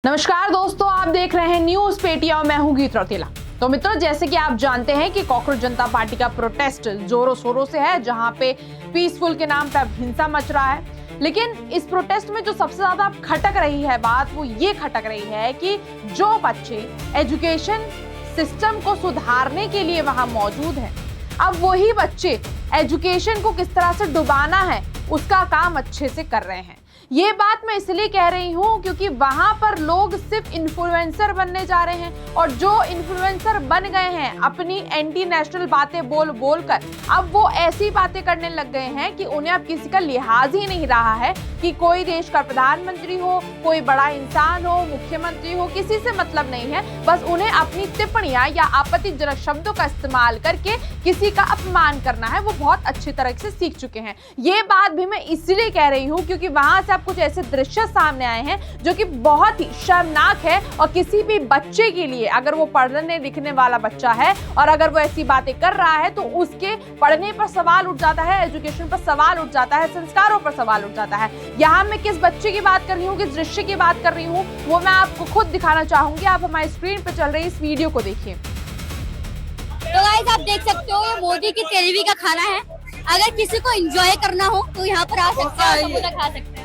नमस्कार दोस्तों, आप देख रहे हैं न्यूज पेटिया और मैं हूं गीत रौतेला। तो मित्रों, जैसे कि आप जानते हैं कि कॉकरोच जनता पार्टी का प्रोटेस्ट जोरों शोरों से है, जहां पे पीसफुल के नाम पर हिंसा मच रहा है। लेकिन इस प्रोटेस्ट में जो सबसे ज्यादा खटक रही है बात, वो ये खटक रही है कि जो बच्चे एजुकेशन सिस्टम को सुधारने के लिए वहां मौजूद हैं, अब वही बच्चे एजुकेशन को किस तरह से डुबाना है उसका काम अच्छे से कर रहे हैं। ये बात मैं इसलिए कह रही हूँ क्योंकि वहां पर लोग सिर्फ इन्फ्लुएंसर बनने जा रहे हैं, और जो इन्फ्लुएंसर बन गए हैं अपनी एंटी नेशनल बातें बोल बोल कर, अब वो ऐसी बातें करने लग गए हैं कि उन्हें अब किसी का लिहाज ही नहीं रहा है कि कोई देश का प्रधानमंत्री हो, कोई बड़ा इंसान हो, मुख्यमंत्री हो, किसी से मतलब नहीं है। बस उन्हें अपनी टिप्पणियां या आपत्तिजनक शब्दों का इस्तेमाल करके किसी का अपमान करना है, वो बहुत अच्छी तरह से सीख चुके हैं। ये बात भी मैं इसलिए कह रही हूँ क्योंकि वहां से कुछ ऐसे दृश्य सामने आए हैं जो कि बहुत ही शर्मनाक है, और किसी भी बच्चे के लिए, अगर वो पढ़ने लिखने वाला बच्चा है और अगर वो ऐसी बातें कर रहा है, तो उसके पढ़ने पर सवाल उठ जाता है, एजुकेशन पर सवाल उठ जाता है, संस्कारों पर सवाल उठ जाता है। यहाँ मैं किस बच्चे की बात कर रही हूँ, किस दृश्य की बात कर रही हूँ, वो मैं आपको खुद दिखाना चाहूंगी। आप हमारी स्क्रीन पर चल रही इस वीडियो को देखिए। तो गाइस, आप देख सकते हो ये मोदी की तेरहवीं का खाना है। अगर किसी को एंजॉय करना हो तो यहाँ पर आ सकते हैं, समोसा खा सकते हैं।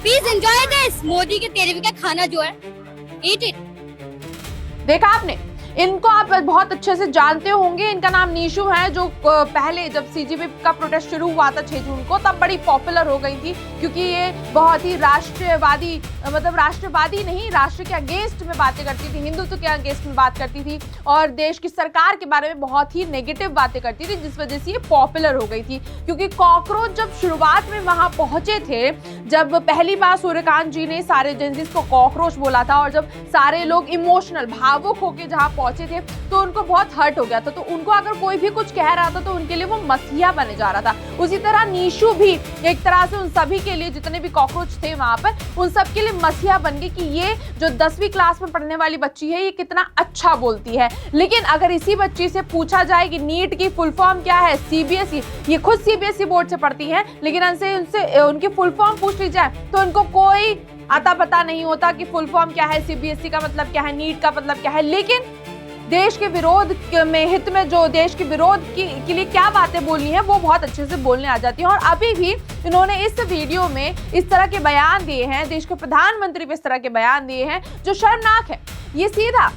प्लीज एंजॉय दिस मोदी के 13वीं का खाना जो है, ईट इट। देखा आपने, इनको आप बहुत अच्छे से जानते होंगे। इनका नाम नीशू है, जो पहले जब सीजेपी का प्रोटेस्ट शुरू हुआ था 6 जून को, तब बड़ी पॉपुलर हो गई थी क्योंकि ये बहुत ही राष्ट्रवादी, मतलब राष्ट्रवादी नहीं, राष्ट्र के अगेंस्ट में बातें करती थी, हिंदुत्व के अगेंस्ट में बात करती थी और देश की सरकार के बारे में बहुत ही नेगेटिव बातें करती थी, जिस वजह से ये पॉपुलर हो गई थी। क्योंकि कॉकरोच जब शुरुआत में वहां पहुंचे थे, जब पहली बार सूर्यकांत जी ने सारे जेंजिस को कॉकरोच बोला था, और जब सारे लोग इमोशनल भावुक होकर जहां पहुंचे थे तो उनको बहुत हर्ट हो गया था। तो उनको अगर कोई भी कुछ कह रहा था तो उनके लिए वो मसीहा बने जा रहा था। उसी तरह नीशू भी एक तरह से उन सभी के लिए, जितने भी कॉकरोच थे वहां पर, उन सब के लिए मसीहा बन गई कि ये जो 10वीं क्लास में पढ़ने वाली बच्ची है, ये कितना अच्छा बोलती है। लेकिन अगर इसी बच्ची से पूछा जाए कि नीट की फुल फॉर्म क्या है, सीबीएसई, ये खुद सीबीएसई बोर्ड से पढ़ती है, लेकिन उनसे उनकी फुल फॉर्म पूछ ली जाए तो उनको कोई आता पता नहीं होता कि फुल फॉर्म क्या है, सीबीएसई का मतलब क्या है, नीट का मतलब क्या है। लेकिन देश के विरोध में, हित में, जो देश के विरोध के लिए क्या बातें बोलनी है, वो बहुत अच्छे से बोलने आ जाती हैं। और अभी भी इन्होंने इस वीडियो में इस तरह के बयान दिए हैं, देश के प्रधानमंत्री पे इस तरह के बयान दिए हैं जो शर्मनाक है। ये सीधा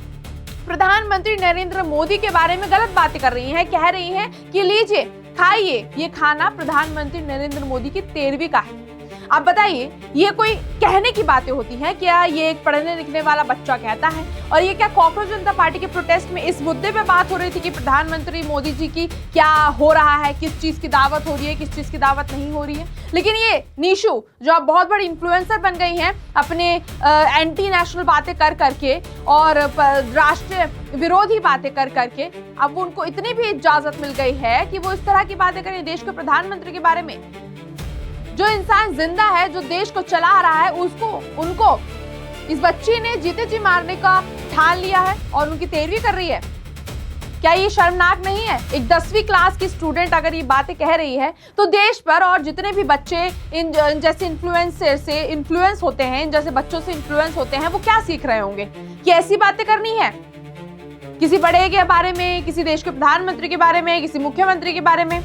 प्रधानमंत्री नरेंद्र मोदी के बारे में गलत बातें कर रही हैं, कह रही हैं कि लीजिए खाइए, ये खाना प्रधानमंत्री नरेंद्र मोदी की 13वीं का है। आप बताइए, ये कोई कहने की बातें होती हैं क्या? ये एक पढ़ने लिखने वाला बच्चा कहता है। और ये क्या कॉकरोच जनता पार्टी के प्रोटेस्ट में इस मुद्दे पे बात हो रही थी कि प्रधानमंत्री मोदी जी की क्या हो रहा है, किस चीज की दावत हो रही है, किस चीज की दावत नहीं हो रही है। लेकिन ये नीशू, जो अब बहुत बड़ी इन्फ्लुएंसर बन गई हैं अपने एंटी नेशनल बातें कर करके और राष्ट्र विरोधी बातें कर करके, अब उनको इतनी भी इजाजत मिल गई है कि वो इस तरह की बातें करें देश के प्रधानमंत्री के बारे में। जो इंसान जिंदा है, जो देश को चला रहा है, उनको इस बच्ची ने जीते जी मारने का ठान लिया है और उनकी 13वीं कर रही है। क्या ये शर्मनाक नहीं है? एक 10वीं क्लास की स्टूडेंट अगर ये बातें कह रही है तो देश पर और जितने भी बच्चे इन जैसे इन्फ्लुएंसर से इन्फ्लुएंस होते हैं, इन जैसे बच्चों से इन्फ्लुएंस होते हैं, वो क्या सीख रहे होंगे कि ऐसी बातें करनी है किसी बड़े के बारे में, किसी देश के प्रधानमंत्री के बारे में, किसी मुख्यमंत्री के बारे में।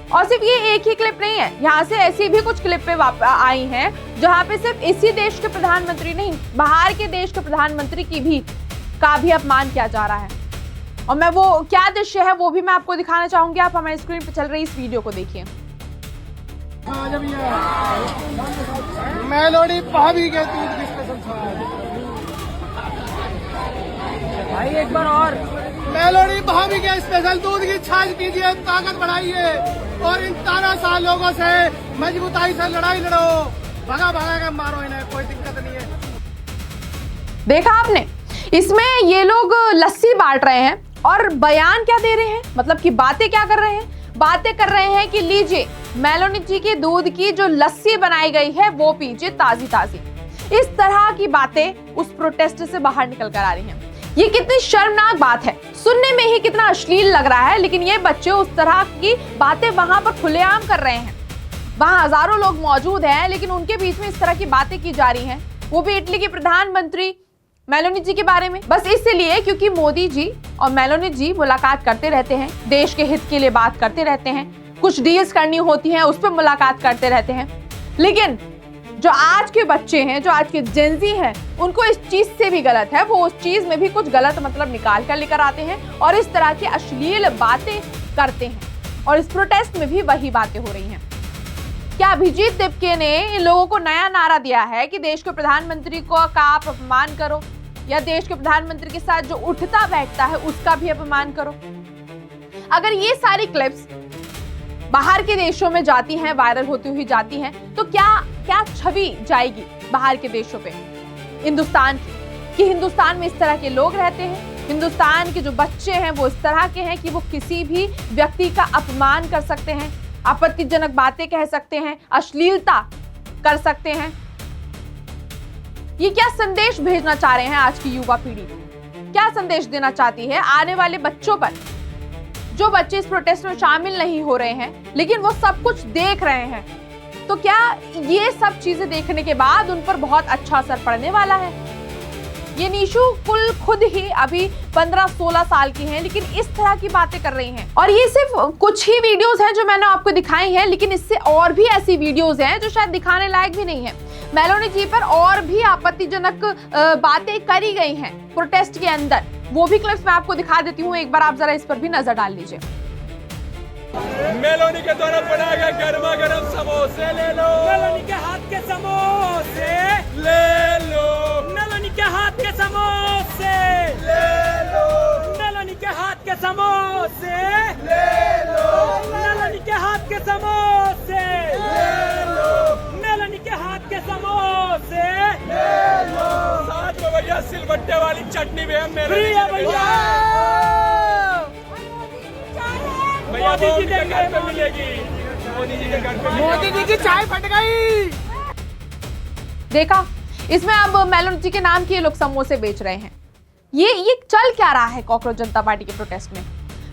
और सिर्फ ये एक ही क्लिप नहीं है, यहाँ से ऐसी भी कुछ क्लिप पे आई हैं जहाँ पे सिर्फ इसी देश के प्रधानमंत्री नहीं, बाहर के देश के प्रधानमंत्री का भी अपमान किया जा रहा है। और मैं वो क्या दृश्य है वो भी मैं आपको दिखाना चाहूंगी। आप हमारी स्क्रीन पे चल रही इस वीडियो को देखिए। मेलोडी भाभी के दूध की स्पेशल भाई, एक बार और मेलोडी भाभी के स्पेशल दूध की छाछ पीजिए, ताकत बढ़ाइए और इन तानाशाह लोगों से मजबूताई से लड़ाई लड़ो, भगा भगा के मारो इन्हें, कोई दिक्कत नहीं है। देखा आपने, इसमें ये लोग लस्सी बांट रहे हैं और बयान क्या दे रहे हैं, मतलब कि बातें क्या कर रहे हैं? बातें कर रहे हैं कि लीजिए मेलोडी जी के दूध की जो लस्सी बनाई गई है वो पीजिए ताजी ताजी। इस तरह की बातें उस प्रोटेस्ट से बाहर निकल कर आ रही हैं। ये कितनी शर्मनाक बात है, सुनने में ही कितना अश्लील लग रहा है, लेकिन ये बच्चे उस तरह की बातें वहां पर खुलेआम कर रहे हैं। वहां हजारों लोग मौजूद हैं, लेकिन उनके बीच में इस तरह की बातें की जा रही हैं। वो भी इटली की प्रधानमंत्री मेलोनी जी के बारे में। बस इसलिए क्योंकि मोदी जी और मेलोनी जी मुलाकात करते रहते हैं, देश के हित के लिए बात करते रहते हैं, कुछ डील्स करनी होती हैं उस पर मुलाकात करते रहते हैं। लेकिन जो आज के बच्चे हैं, जो आज के जेनजी हैं, उनको इस चीज से भी गलत है, वो उस चीज में भी कुछ गलत मतलब निकाल कर लेकर आते हैं और इस तरह की अश्लील बातें करते हैं। और इस प्रोटेस्ट में भी वही बातें हो रही हैं। क्या अभिजीत दिपके ने इन लोगों को नया नारा दिया है कि देश के प्रधानमंत्री को का आप अपमान करो, या देश के प्रधानमंत्री के साथ जो उठता बैठता है उसका भी अपमान करो? अगर ये सारी क्लिप्स बाहर के देशों में जाती हैं, वायरल होती हुई जाती हैं, तो क्या छवि जाएगी बाहर के देशों पे हिंदुस्तान की, कि हिंदुस्तान में इस तरह के लोग रहते हैं, हिंदुस्तान के जो बच्चे हैं वो इस तरह के हैं कि वो किसी भी व्यक्ति का अपमान कर सकते हैं, आपत्तिजनक बातें कह सकते हैं, अश्लीलता कर सकते हैं। ये क्या संदेश भेजना चाह रहे हैं आज की युवा पीढ़ी? क्या संदेश देना चाहती है आने वाले बच्चों पर, जो बच्चे इस प्रोटेस्ट में शामिल नहीं हो रहे हैं लेकिन वो सब कुछ देख रहे हैं? तो क्या ये सब चीजें देखने के बाद उन पर बहुत अच्छा असर पड़ने वाला है? ये निशु खुद ही अभी 15-16 साल की हैं, लेकिन इस तरह की बातें कर रही हैं। और ये सिर्फ कुछ ही वीडियोस हैं जो मैंने आपको दिखाई हैं, लेकिन इससे और भी ऐसी वीडियोस हैं जो शायद दिखाने लायक भी नहीं है। मेलोनी जी पर और भी आपत्तिजनक बातें करी गई हैं प्रोटेस्ट के अंदर, वो भी क्लिप्स मैं आपको दिखा देती हूँ, एक बार आप जरा इस पर भी नजर डाल लीजिए। मेलोनी के द्वारा बनाए गए गर्मा गर्म समोसे ले लो, मेलोनी के हाथ के समोसे ले लो, मेलोनी के हाथ के समोसे ले लो, मेलोनी के हाथ के समोसे ले लो, मेलोनी के हाथ के समोसे ले लो, मेलोनी के हाथ के समोसे ले लो। साथ में भैया सिलबट्टे वाली चटनी भी है मेलोनी भैया, मोदी जी के घर पे मिलेगी, मोदी जी के घर पे, मोदी जी की चाय फट गई। देखा, इसमें अब मेलोनी जी के नाम के लोग समोसे बेच रहे हैं। ये चल क्या रहा है कॉकरोच जनता पार्टी के प्रोटेस्ट में?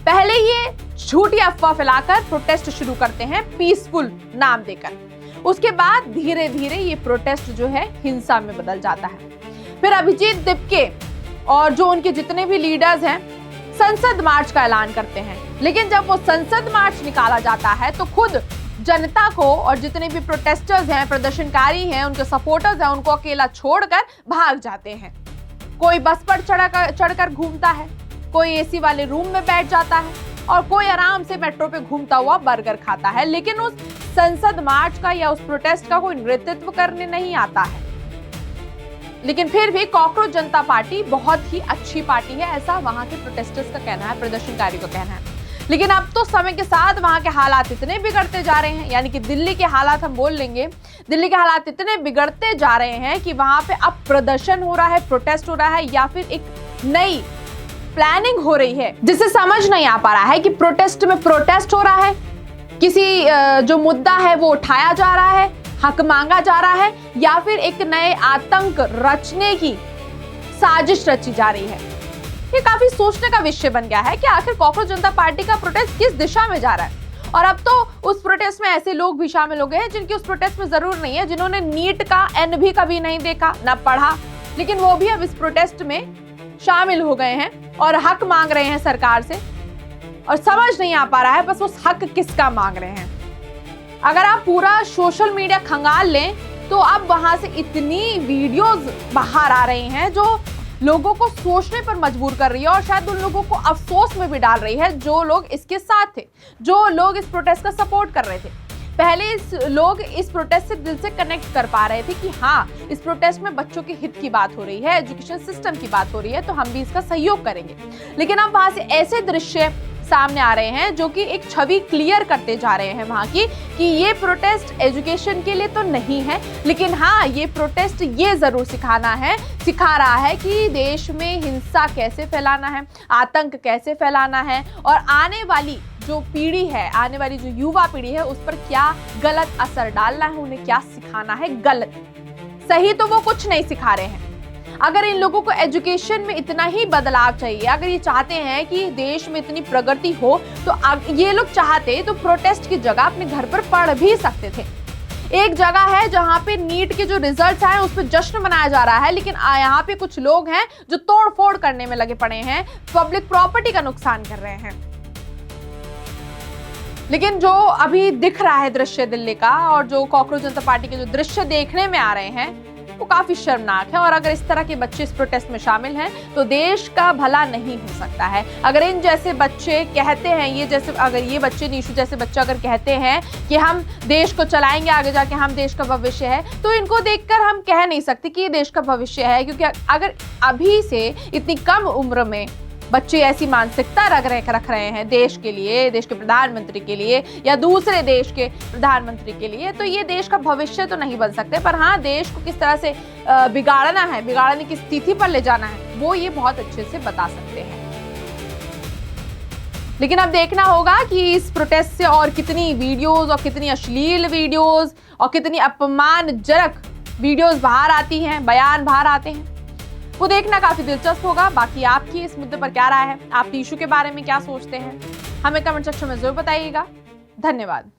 पहले ये झूठी अफवाह फैलाकर प्रोटेस्ट शुरू करते हैं पीसफुल नाम देकर, उसके बाद धीरे धीरे ये प्रोटेस्ट जो है हिंसा में बदल जाता है। फिर अभिजीत दिपके और जो उनके जितने भी लीडर्स हैं संसद मार्च का ऐलान करते हैं, लेकिन जब वो संसद मार्च निकाला जाता है तो खुद जनता को और जितने भी प्रोटेस्टर्स हैं, प्रदर्शनकारी हैं, उनके सपोर्टर्स हैं, उनको अकेला छोड़कर भाग जाते हैं। कोई बस पर चढ़कर घूमता है, कोई एसी वाले रूम में बैठ जाता है और कोई आराम से मेट्रो पे घूमता हुआ बर्गर खाता है, लेकिन उस संसद मार्च का या उस प्रोटेस्ट का कोई नेतृत्व करने नहीं आता है। लेकिन फिर भी कॉकरोच जनता पार्टी बहुत ही अच्छी पार्टी है, ऐसा वहां के प्रोटेस्टर्स का कहना है, प्रदर्शनकारी का कहना है। लेकिन अब तो समय के साथ वहां के हालात इतने बिगड़ते जा रहे हैं, यानी कि दिल्ली के हालात हम बोल लेंगे, दिल्ली के हालात इतने बिगड़ते जा रहे हैं कि वहां पे अब प्रदर्शन हो रहा है, प्रोटेस्ट हो रहा है, या फिर एक नई प्लानिंग हो रही है जिसे समझ नहीं आ पा रहा है कि प्रोटेस्ट में प्रोटेस्ट हो रहा है, किसी जो मुद्दा है वो उठाया जा रहा है, हक मांगा जा रहा है, या फिर एक नए आतंक रचने की साजिश रची जा रही है। ये काफी सोचने का विषय बन गया है कि आखिर कॉकरोच जनता पार्टी का प्रोटेस्ट किस दिशा में जा रहा है। और अब तो उस प्रोटेस्ट में ऐसे लोग भी शामिल हो गए हैं जिनकी उस प्रोटेस्ट में जरूर नहीं है, जिन्होंने नीट का एन भी कभी नहीं देखा न पढ़ा, लेकिन वो भी अब इस प्रोटेस्ट में शामिल हो गए हैं और हक मांग रहे हैं सरकार से, और समझ नहीं आ पा रहा है बस उस हक किसका मांग रहे हैं। अगर आप पूरा सोशल मीडिया खंगाल लें तो अब वहां से इतनी वीडियोस बाहर आ रही हैं जो लोगों को सोचने पर मजबूर कर रही है, और शायद उन लोगों को अफसोस में भी डाल रही है जो लोग इसके साथ थे, जो लोग इस प्रोटेस्ट का सपोर्ट कर रहे थे। पहले लोग इस प्रोटेस्ट से दिल से कनेक्ट कर पा रहे थे कि हाँ, इस प्रोटेस्ट में बच्चों के हित की बात हो रही है, एजुकेशन सिस्टम की बात हो रही है, तो हम भी इसका सहयोग करेंगे। लेकिन अब वहां से ऐसे दृश्य सामने आ रहे हैं जो कि एक छवि क्लियर करते जा रहे हैं वहां की, कि ये प्रोटेस्ट एजुकेशन के लिए तो नहीं है, लेकिन हाँ, ये प्रोटेस्ट ये जरूर सिखा रहा है कि देश में हिंसा कैसे फैलाना है, आतंक कैसे फैलाना है, और आने वाली जो पीढ़ी है, आने वाली जो युवा पीढ़ी है, उस पर क्या गलत असर डालना है, उन्हें क्या सिखाना है। गलत सही तो वो कुछ नहीं सिखा रहे हैं। अगर इन लोगों को एजुकेशन में इतना ही बदलाव चाहिए, अगर ये चाहते हैं कि देश में इतनी प्रगति हो, तो ये लोग चाहते तो प्रोटेस्ट की जगह अपने घर पर पढ़ भी सकते थे। एक जगह है जहां पे नीट के जो रिजल्ट्स आए उस पर जश्न मनाया जा रहा है, लेकिन यहाँ पे कुछ लोग हैं जो तोड़ फोड़ करने में लगे पड़े हैं, पब्लिक प्रॉपर्टी का नुकसान कर रहे हैं। लेकिन जो अभी दिख रहा है दृश्य दिल्ली का, और जो कॉकरोच जनता पार्टी के जो दृश्य देखने में आ रहे हैं, वो काफी शर्मनाक है। और अगर इस तरह के बच्चे इस प्रोटेस्ट में शामिल हैं तो देश का भला नहीं हो सकता है। अगर इन जैसे बच्चे कहते हैं, अगर ये बच्चे, निशु जैसे बच्चे अगर कहते हैं कि हम देश को चलाएंगे, आगे जाके हम देश का भविष्य है, तो इनको देखकर हम कह नहीं सकते कि ये देश का भविष्य है। क्योंकि अगर अभी से इतनी कम उम्र में बच्चे ऐसी मानसिकता रख रहे हैं देश के लिए, देश के प्रधानमंत्री के लिए या दूसरे देश के प्रधानमंत्री के लिए, तो ये देश का भविष्य तो नहीं बन सकते। पर हाँ, देश को किस तरह से बिगाड़ना है, बिगाड़ने की स्थिति पर ले जाना है, वो ये बहुत अच्छे से बता सकते हैं। लेकिन अब देखना होगा कि इस प्रोटेस्ट से और कितनी वीडियोस और कितनी अश्लील वीडियोस और कितनी अपमानजनक वीडियोस बाहर आती हैं, बयान बाहर आते हैं, वो देखना काफी दिलचस्प होगा। बाकी आपकी इस मुद्दे पर क्या राय है, आप निशु के बारे में क्या सोचते हैं, हमें कमेंट सेक्शन में जरूर बताइएगा। धन्यवाद।